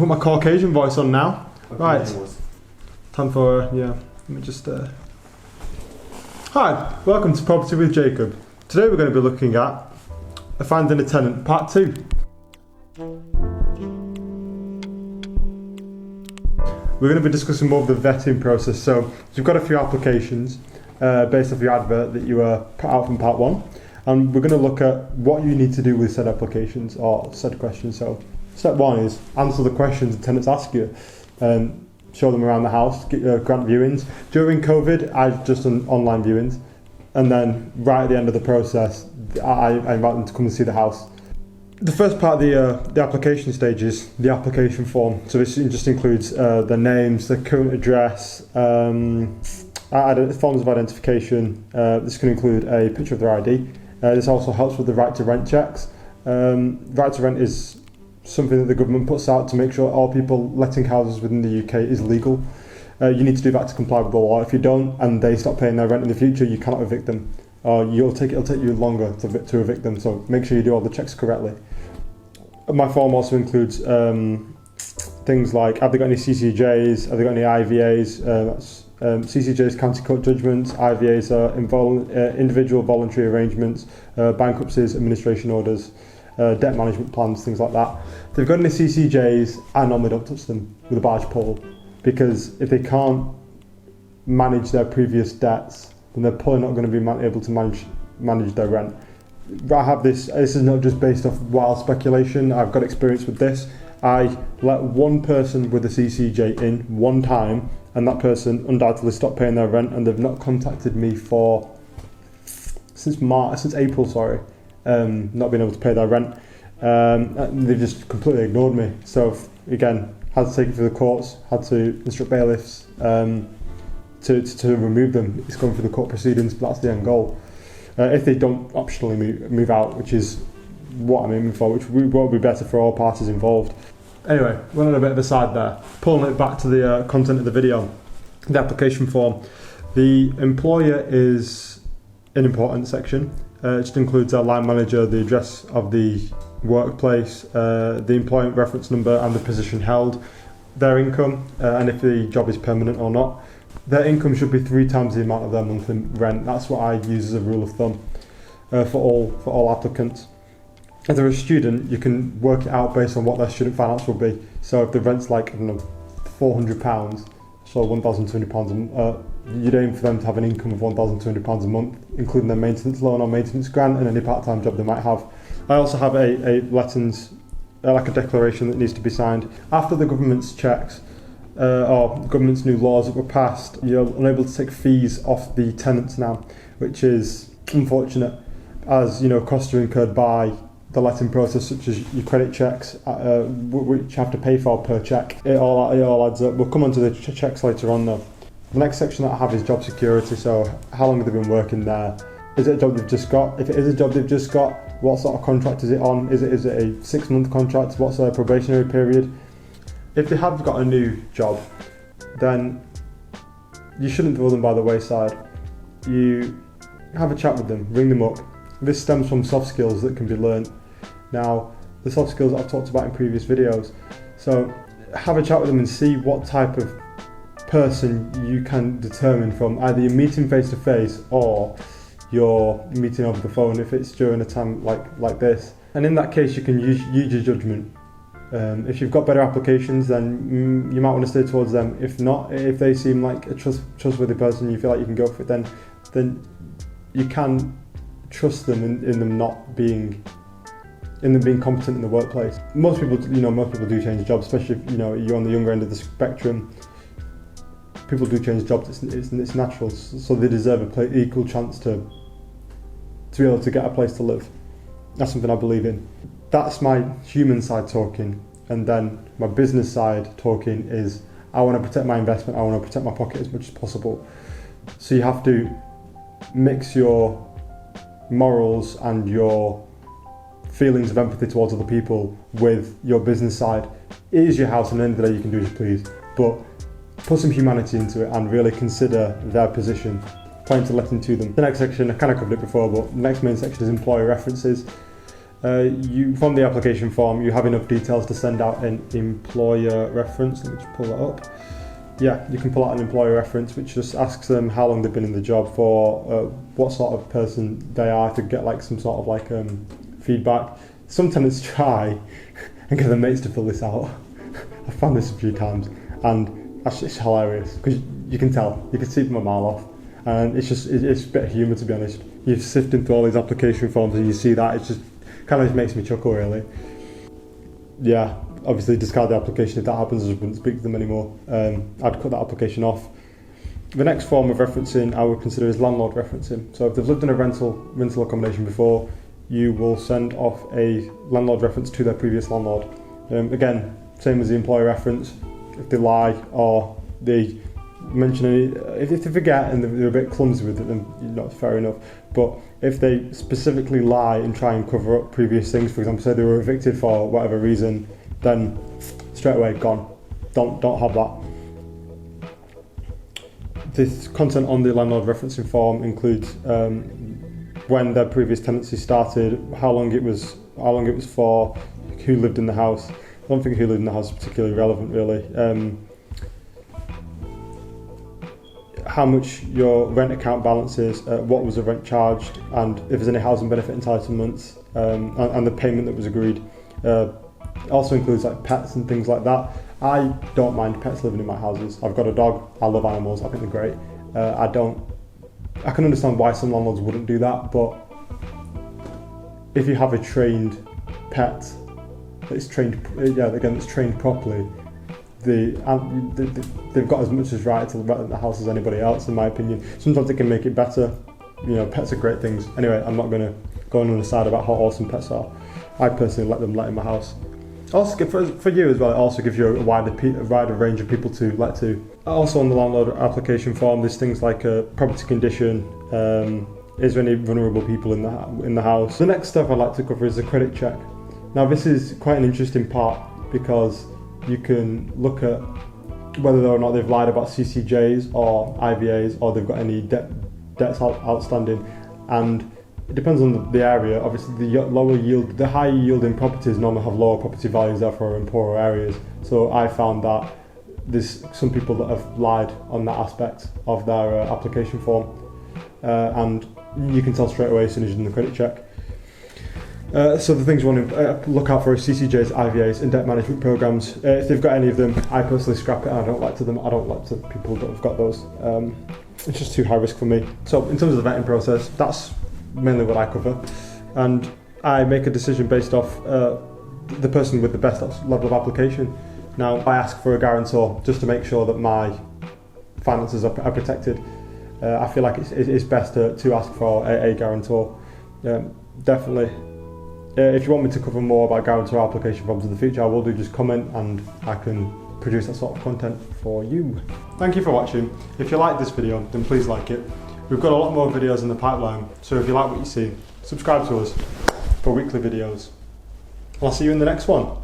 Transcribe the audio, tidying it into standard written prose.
Put my Caucasian voice on now. Right. Time for, let me just... Hi, welcome to Property with Jacob. Today we're going to be looking at Finding a Tenant, Part 2. We're going to be discussing more of the vetting process. So you've got a few applications based off your advert that you put out from Part 1. And we're going to look at what you need to do with said applications or said questions. So step 1 is answer the questions the tenants ask you. Show them around the house, grant viewings. During COVID, I've just done online viewings. And then right at the end of the process, I invite them to come and see the house. The first part of the application stage is the application form. So this just includes their names, their current address, forms of identification. This can include a picture of their ID. This also helps with the right to rent checks. Right to rent is something that the government puts out to make sure all people letting houses within the UK is legal. You need to do that to comply with the law. If you don't and they stop paying their rent in the future, you cannot evict them. It'll take you longer to evict them, so make sure you do all the checks correctly. My form also includes things like, have they got any CCJs, have they got any IVAs? CCJs, county court judgments. IVAs are individual voluntary arrangements, bankruptcies, administration orders, debt management plans, things like that. If they've got any CCJs, I normally don't touch them with a barge pole, because if they can't manage their previous debts, then they're probably not going to be able to manage their rent. I have this is not just based off wild speculation. I've got experience with this. I let one person with a CCJ in one time, and that person undoubtedly stopped paying their rent, and they've not contacted me since April, not being able to pay their rent. They've just completely ignored me. So again, had to take it through the courts, had to instruct bailiffs to remove them. It's going through the court proceedings, but that's the end goal. If they don't optionally move out, which is what I'm aiming for, which will be better for all parties involved. Anyway, went on a bit of a side there. Pulling it back to the content of the video, the application form. The employer is an important section. It just includes our line manager, the address of the workplace, the employment reference number and the position held, their income, and if the job is permanent or not. Their income should be 3 times the amount of their monthly rent. That's what I use as a rule of thumb for all applicants. If they're a student, you can work it out based on what their student finance will be. So if the rent's like, £400, so £1,200 you'd aim for them to have an income of £1,200 a month, including their maintenance loan or maintenance grant and any part-time job they might have. I also have a lettings, like a declaration that needs to be signed. After the government's checks, or government's new laws that were passed, you're unable to take fees off the tenants now, which is unfortunate, as costs are incurred by the letting process, such as your credit checks, which you have to pay for per check. It all adds up. We'll come on to the checks later on though. The next section that I have is job security. So how long have they been working there? Is it a job they've just got? If it is a job they've just got, what sort of contract is it on? Is it a 6-month contract? What's their probationary period? If they have got a new job, then you shouldn't throw them by the wayside. You have a chat with them, ring them up. This stems from soft skills that can be learned. Now, the soft skills that I've talked about in previous videos. So have a chat with them and see what type of person you can determine from either your meeting face to face or your meeting over the phone if it's during a time like this. And in that case, you can use your judgment. If you've got better applications, then you might want to stay towards them. If not, if they seem like a trustworthy person, you feel like you can go for it, then you can trust them in them being competent in the workplace. Most people do change jobs, especially if you're on the younger end of the spectrum. People do change jobs. It's natural, so they deserve an equal chance to be able to get a place to live. That's something I believe in. That's my human side talking, and then my business side talking is I want to protect my investment, I want to protect my pocket as much as possible. So you have to mix your morals and your feelings of empathy towards other people with your business side. It is your house, and at the end of the day you can do as you please, but put some humanity into it and really consider their position, plan to let into them. The next section, I kind of covered it before, but the next main section is employer references. From the application form, you have enough details to send out an employer reference. Let me just pull that up. Yeah, you can pull out an employer reference, which just asks them how long they've been in the job for, what sort of person they are, to get like some sort of like feedback. Some tenants try and get their mates to fill this out. I've found this a few times, and actually it's hilarious because you can tell, you can see from a mile off, and it's a bit of humour, to be honest. You're sifting through all these application forms and you see that, it just kind of makes me chuckle, really. Yeah, obviously discard the application. If that happens, I just wouldn't speak to them anymore. I'd cut that application off. The next form of referencing I would consider is landlord referencing. So if they've lived in a rental accommodation before, you will send off a landlord reference to their previous landlord. Again, same as the employer reference. If they lie or they mention any, if they forget and they're a bit clumsy with it, then not fair enough. But if they specifically lie and try and cover up previous things, for example, say they were evicted for whatever reason, then straight away gone. Don't have that. This content on the landlord referencing form includes when their previous tenancy started, how long it was for, who lived in the house. I don't think who lived in the house is particularly relevant, really. How much your rent account balance is, what was the rent charged, and if there's any housing benefit entitlements, and the payment that was agreed. Also includes like pets and things like that. I don't mind pets living in my houses. I've got a dog. I love animals. I think they're great. I can understand why some landlords wouldn't do that, but if you have a trained pet that's trained, that's trained properly, they've got as much as right to rent the house as anybody else, in my opinion. Sometimes they can make it better. You know, pets are great things. Anyway, I'm not going to go on the side about how awesome pets are. I personally let them let in my house. Also, for you as well, it also gives you a wider range of people to let to. Also on the landlord application form, there's things like property condition, is there any vulnerable people in the house. The next stuff I'd like to cover is the credit check. Now this is quite an interesting part because you can look at whether or not they've lied about CCJs or IVAs, or they've got any debts outstanding, and it depends on the area. Obviously, the higher yielding properties normally have lower property values, therefore in poorer areas. So I found that there's some people that have lied on that aspect of their application form, and you can tell straight away as soon as you're doing the credit check. So the things you want to look out for are CCJs, IVAs, and debt management programs. If they've got any of them, I personally scrap it, and I don't like to people that have got those. It's just too high risk for me. So in terms of the vetting process, that's mainly what I cover, and I make a decision based off the person with the best level of application. Now I ask for a guarantor just to make sure that my finances are protected. I feel like it's best to ask for a guarantor. Definitely. If you want me to cover more about guarantor application forms in the future, I will do. Just comment and I can produce that sort of content for you. Thank you for watching. If you like this video, then please like it. We've got a lot more videos in the pipeline, so if you like what you see, subscribe to us for weekly videos. I'll see you in the next one.